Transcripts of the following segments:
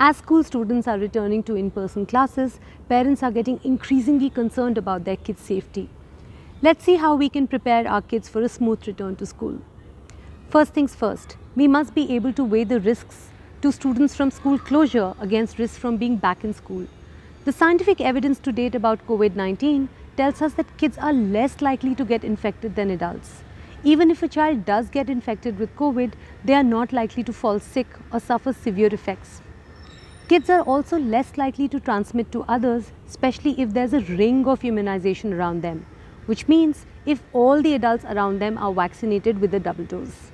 As school students are returning to in-person classes, parents are getting increasingly concerned about their kids' safety. Let's see how we can prepare our kids for a smooth return to school. First things first, we must be able to weigh the risks to students from school closure against risks from being back in school. The scientific evidence to date about COVID-19 tells us that kids are less likely to get infected than adults. Even if a child does get infected with COVID, they are not likely to fall sick or suffer severe effects. Kids are also less likely to transmit to others, especially if there's a ring of immunization around them, which means if all the adults around them are vaccinated with a double dose.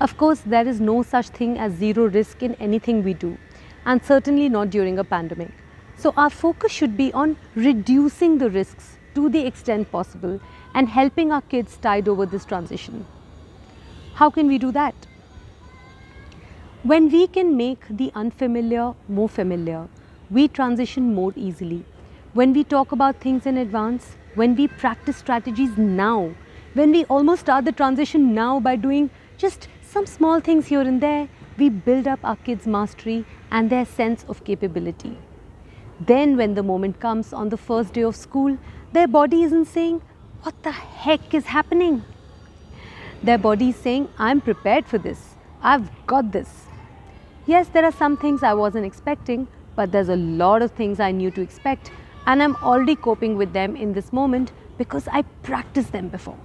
Of course, there is no such thing as zero risk in anything we do, and certainly not during a pandemic. So our focus should be on reducing the risks to the extent possible and helping our kids tide over this transition. How can we do that? When we can make the unfamiliar more familiar, we transition more easily. When we talk about things in advance, when we practice strategies now, when we almost start the transition now by doing just some small things here and there, we build up our kids' mastery and their sense of capability. Then when the moment comes on the first day of school, their body isn't saying, "What the heck is happening?" Their body is saying, "I'm prepared for this. I've got this." Yes, there are some things I wasn't expecting, but there's a lot of things I knew to expect, and I'm already coping with them in this moment because I practiced them before.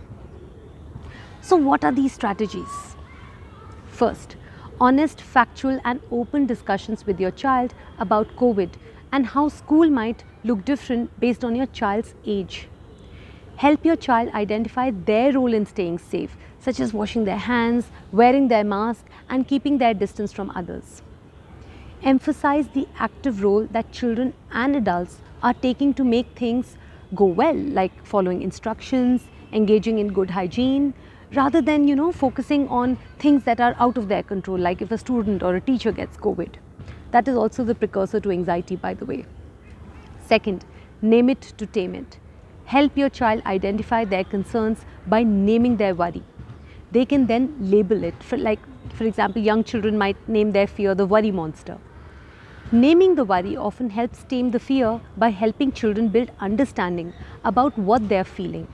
So what are these strategies? First, honest, factual and open discussions with your child about COVID and how school might look different based on your child's age. Help your child identify their role in staying safe, such as washing their hands, wearing their mask and keeping their distance from others. Emphasize the active role that children and adults are taking to make things go well, like following instructions, engaging in good hygiene, rather than, focusing on things that are out of their control, like if a student or a teacher gets COVID. That is also the precursor to anxiety, by the way. Second, name it to tame it. Help your child identify their concerns by naming their worry. They can then label it. For example, young children might name their fear the worry monster. Naming the worry often helps tame the fear by helping children build understanding about what they are feeling.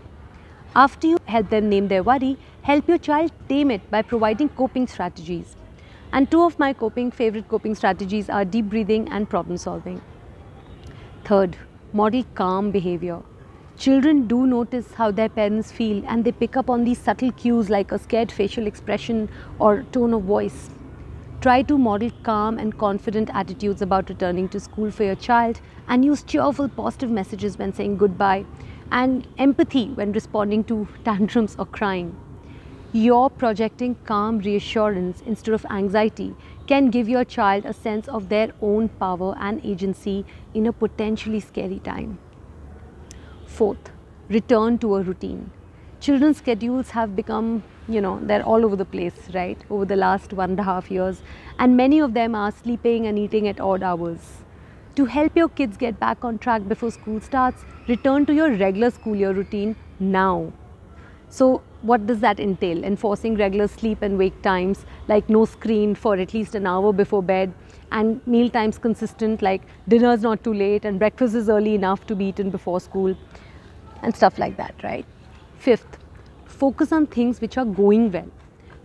After you help them name their worry, help your child tame it by providing coping strategies. And two of my favorite coping strategies are deep breathing and problem solving. Third, model calm behavior. Children do notice how their parents feel and they pick up on these subtle cues like a scared facial expression or tone of voice. Try to model calm and confident attitudes about returning to school for your child and use cheerful, positive messages when saying goodbye and empathy when responding to tantrums or crying. Your projecting calm reassurance instead of anxiety can give your child a sense of their own power and agency in a potentially scary time. Fourth, return to a routine. Children's schedules have become, they're all over the place, right, over the last 1.5 years, and many of them are sleeping and eating at odd hours. To help your kids get back on track before school starts, return to your regular school year routine now. So what does that entail? Enforcing regular sleep and wake times, like no screen for at least an hour before bed, and meal times consistent, like dinner is not too late and breakfast is early enough to be eaten before school, and stuff like that, right? Fifth, focus on things which are going well.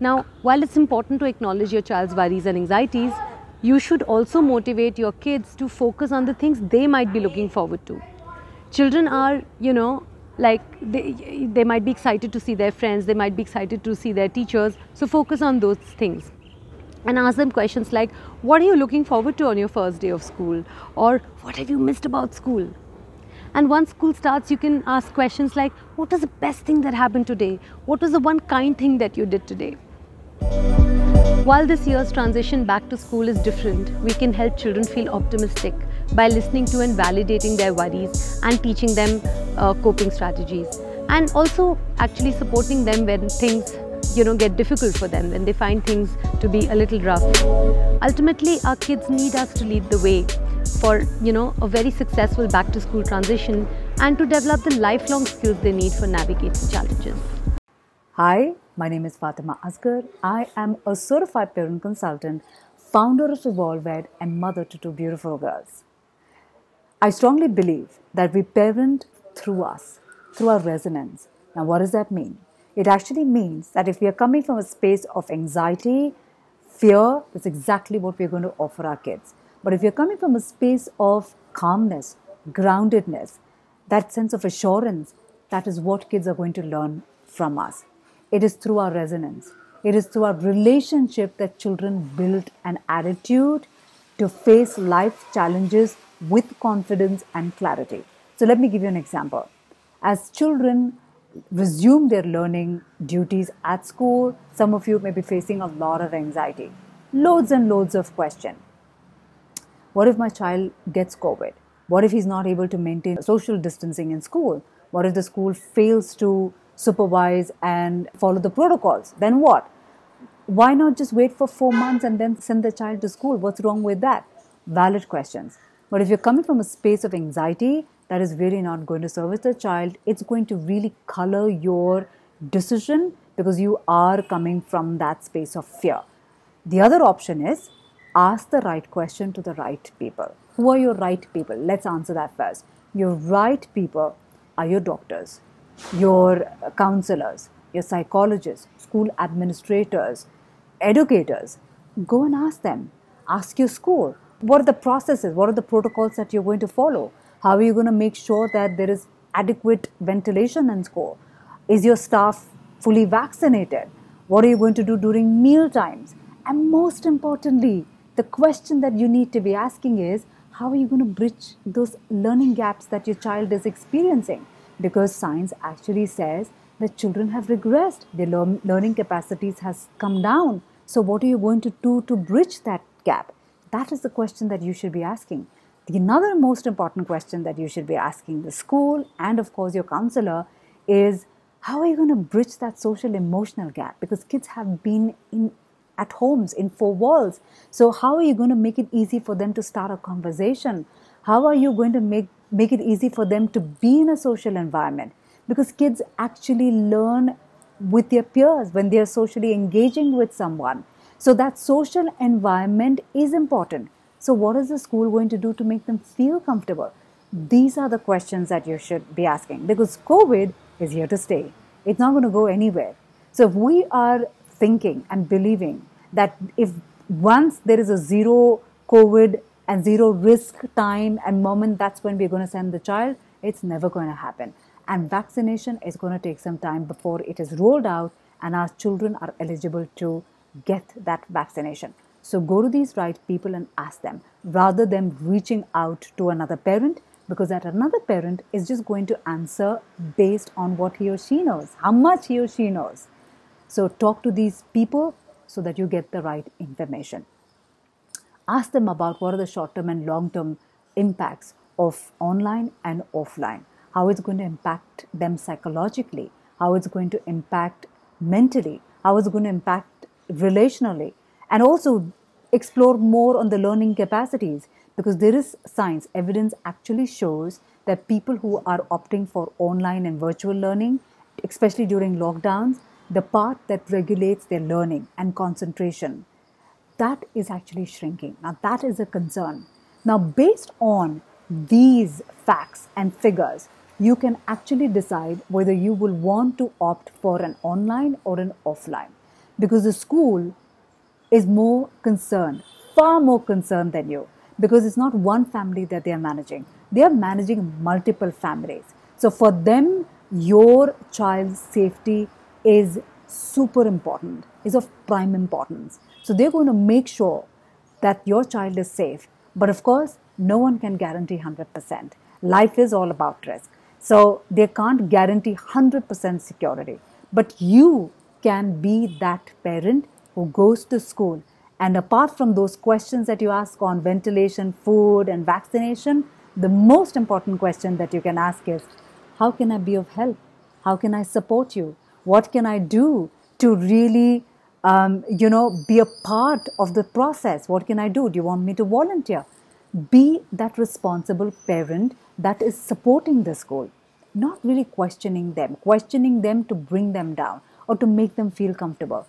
Now, while it's important to acknowledge your child's worries and anxieties, you should also motivate your kids to focus on the things they might be looking forward to. Children are, they might be excited to see their friends, they might be excited to see their teachers, so focus on those things. And ask them questions like, what are you looking forward to on your first day of school? Or what have you missed about school? And once school starts, you can ask questions like, what was the best thing that happened today? What was the one kind thing that you did today? While this year's transition back to school is different, we can help children feel optimistic by listening to and validating their worries and teaching them coping strategies. And also actually supporting them when things get difficult for them, when they find things to be a little rough. Ultimately, our kids need us to lead the way for a very successful back to school transition and to develop the lifelong skills they need for navigating challenges. Hi, my name is Fatima Asghar. I am a certified parent consultant founder of EvolveEd and mother to two beautiful girls. I strongly believe that we parent through us, through our resonance. Now, what does that mean? It actually means that if we are coming from a space of anxiety, fear, that's exactly what we're going to offer our kids. But if you're coming from a space of calmness, groundedness, that sense of assurance, that is what kids are going to learn from us. It is through our resonance. It is through our relationship that children build an attitude to face life challenges with confidence and clarity. So let me give you an example. As children resume their learning duties at school, some of you may be facing a lot of anxiety, loads and loads of questions. What if my child gets COVID? What if he's not able to maintain social distancing in school? What if the school fails to supervise and follow the protocols? Then what? Why not just wait for 4 months and then send the child to school? What's wrong with that? Valid questions. But if you're coming from a space of anxiety, that is really not going to service the child. It's going to really color your decision because you are coming from that space of fear. The other option is ask the right question to the right people. Who are your right people? Let's answer that first. Your right people are your doctors, your counselors, your psychologists, school administrators, educators. Go and ask them. Ask your school. What are the processes? What are the protocols that you're going to follow? How are you going to make sure that there is adequate ventilation in school? Is your staff fully vaccinated? What are you going to do during meal times? And most importantly, the question that you need to be asking is, how are you going to bridge those learning gaps that your child is experiencing? Because science actually says that children have regressed. Their learning capacities has come down. So what are you going to do to bridge that gap? That is the question that you should be asking. Another most important question that you should be asking the school and of course your counselor is, how are you going to bridge that social emotional gap? Because kids have been at homes in four walls. So how are you going to make it easy for them to start a conversation? How are you going to make it easy for them to be in a social environment? Because kids actually learn with their peers when they are socially engaging with someone. So that social environment is important. So what is the school going to do to make them feel comfortable? These are the questions that you should be asking, because COVID is here to stay. It's not going to go anywhere. So if we are thinking and believing that if once there is a zero COVID and zero risk time and moment, that's when we're going to send the child, it's never going to happen. And vaccination is going to take some time before it is rolled out and our children are eligible to get that vaccination. So go to these right people and ask them, rather than reaching out to another parent, because that another parent is just going to answer based on what he or she knows, how much he or she knows. So talk to these people so that you get the right information. Ask them about what are the short-term and long-term impacts of online and offline, how it's going to impact them psychologically, how it's going to impact mentally, how it's going to impact relationally, and also explore more on the learning capacities, because there is science, evidence actually shows that people who are opting for online and virtual learning, especially during lockdowns, the part that regulates their learning and concentration, that is actually shrinking. Now that is a concern. Now based on these facts and figures, you can actually decide whether you will want to opt for an online or an offline, because the school is more concerned, far more concerned than you, because it's not one family that they are managing. They are managing multiple families. So for them, your child's safety is super important, is of prime importance. So they're going to make sure that your child is safe. But of course, no one can guarantee 100%. Life is all about risk. So they can't guarantee 100% security. But you can be that parent who goes to school. And apart from those questions that you ask on ventilation, food, and vaccination, the most important question that you can ask is, how can I be of help? How can I support you? What can I do to really, be a part of the process? What can I do? Do you want me to volunteer? Be that responsible parent that is supporting the school, not really questioning them to bring them down or to make them feel comfortable.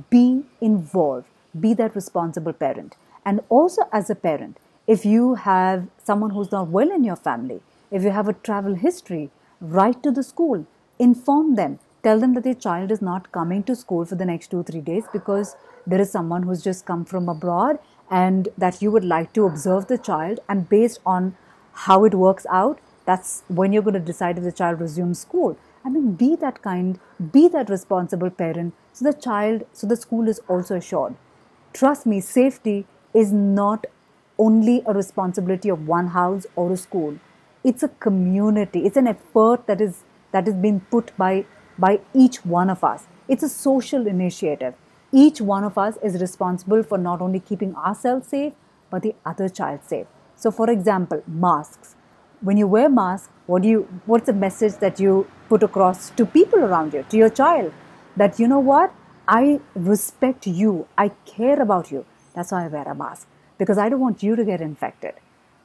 Be involved. Be that responsible parent. And also as a parent, if you have someone who's not well in your family, if you have a travel history, write to the school, inform them, tell them that your child is not coming to school for the next 2-3 days because there is someone who's just come from abroad, and that you would like to observe the child, and based on how it works out, that's when you're going to decide if the child resumes school. I mean, be that kind, be that responsible parent, so the school is also assured. Trust me, safety is not only a responsibility of one house or a school. It's a community. It's an effort that is being put by each one of us. It's a social initiative. Each one of us is responsible for not only keeping ourselves safe, but the other child safe. So for example, masks. When you wear masks, what's the message that you put across to people around you, to your child? That, you know what? I respect you. I care about you. That's why I wear a mask, because I don't want you to get infected.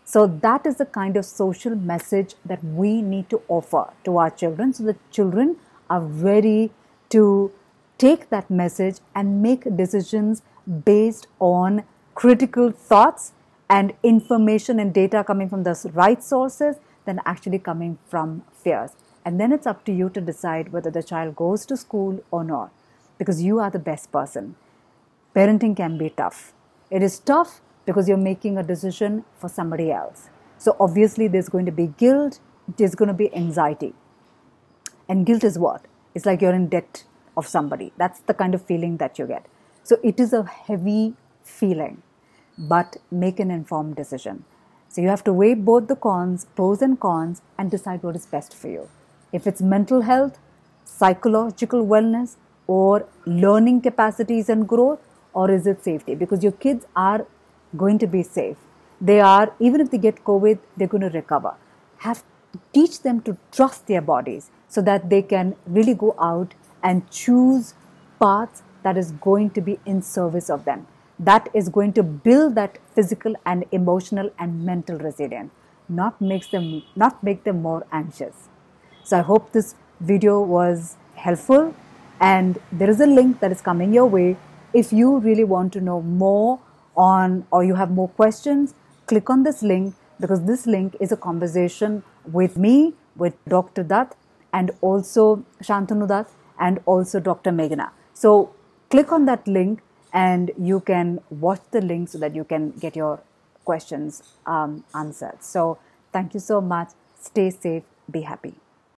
So that is the kind of social message that we need to offer to our children, so that children are ready to take that message and make decisions based on critical thoughts and information and data coming from the right sources than actually coming from fears. And then it's up to you to decide whether the child goes to school or not, because you are the best person. Parenting can be tough. It is tough because you're making a decision for somebody else. So obviously there's going to be guilt, there's going to be anxiety. And guilt is what? It's like you're in debt of somebody. That's the kind of feeling that you get. So it is a heavy feeling, but make an informed decision. So you have to weigh both the pros and cons, and decide what is best for you. If it's mental health, psychological wellness, or learning capacities and growth, or is it safety? Because your kids are going to be safe. They are, even if they get COVID, they're going to recover. Teach them to trust their bodies so that they can really go out and choose paths that is going to be in service of them. That is going to build that physical and emotional and mental resilience, not make them more anxious. So I hope this video was helpful, and there is a link that is coming your way. If you really want to know more on, or you have more questions, click on this link, because this link is a conversation with me, with Dr. Dutt, and also Shantanu Dutt, and also Dr. Meghna. So click on that link and you can watch the link so that you can get your questions answered. So thank you so much. Stay safe. Be happy.